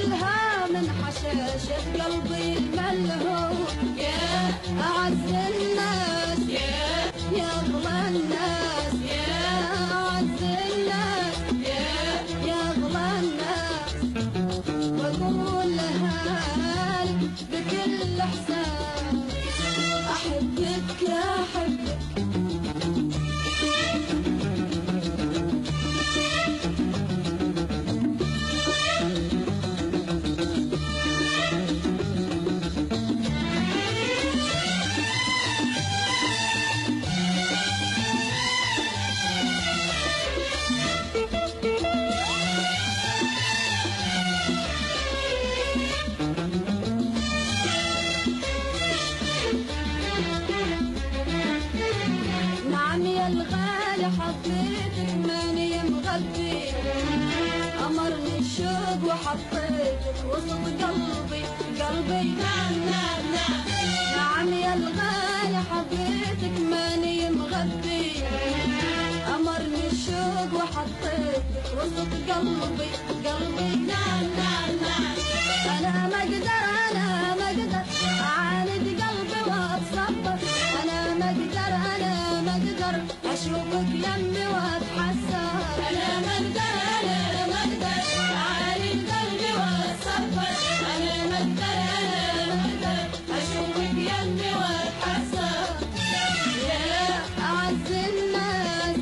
بقولها من حشاشة قلبي الملهوف، يا أعز الناس يا أغلى الناس، يا أعز الناس يا أغلى الناس. بقولها لك بكل إحساس، أحبك أحبك. الغالي حبيتك ماني مغبي، أمرني الشوق وحطيتك وسط قلبي قلبي. نعم نعم نعم نعم يا الغالي حبيتك ماني مغبي، أمرني الشوق وحطيتك وسط قلبي قلبي. نعم نعم نعم أنا ما أقدر أنا ما أقدر أعاند قلبي وأتصبر، أنا ما أقدر أنا ما أقدر أشوفك يمي وأتحسر، أنا ما أقدر أنا ما أقدر أعاند قلبي وأتصبر، أنا ما أقدر أنا ما أقدر أشوفك يمي وأتحسر. يا أعز الناس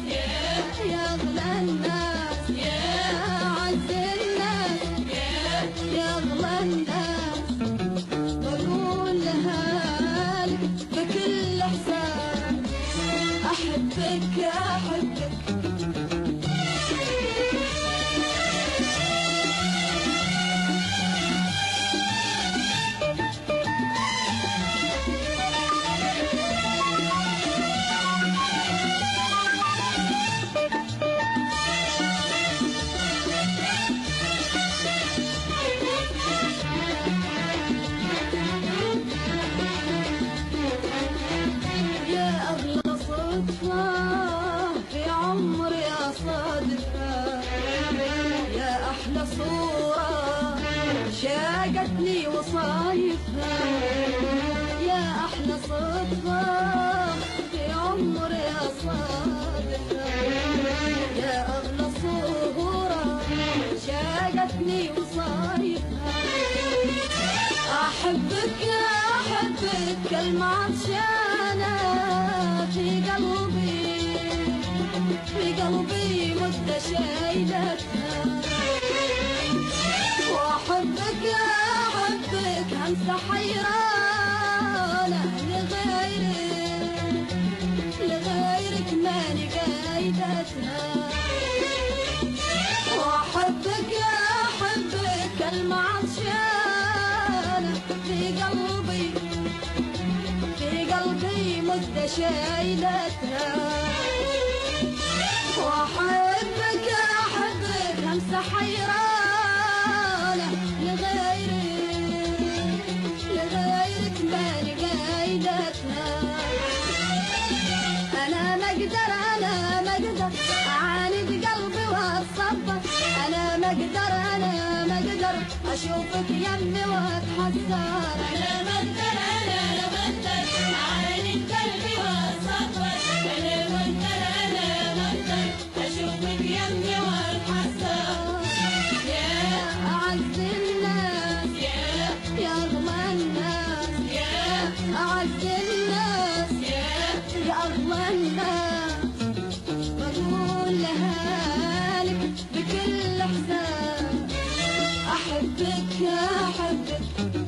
يا أغلى الناس، يا أعز الناس يا أغلى الناس. بقولها لك بكل إحساس، أحبك أحبك. يا أغلى صدفة في عمري أصادفها، يا أحلى صورة شاقتني وصايفها، يا أحلى صدفة في عمري أصادفها، يا أغلى صورة شاقتني وصايفها. أحبك أحبك كلمة عطشانة في قلبي في قلبي مدة شايلتها، وأحبك أحبك همسة حيرانة لغيرك ماني قايدتها، وأحبك أحبك كلمة عطشانة في قلبي مدة شايلتها، وأحبك أحبك همسة حيرانة لغيرك ماني قايدتها. أنا ما أقدر أنا ما أقدر أعاند قلبي وأتصبر، أنا ما أقدر أنا ما أقدر أشوفك يمي وأتحسر، أنا ما أقدر أنا ما أقدر أعاند قلبي وأتصبر، أنا ما أقدر أنا ما أقدر أشوفك يمي وأتحسر. يا أعز الناس يا أغلى الناس، يا أعز الناس يا أغلى الناس. بقولها لك بكل إحساس، أحبك أحبك.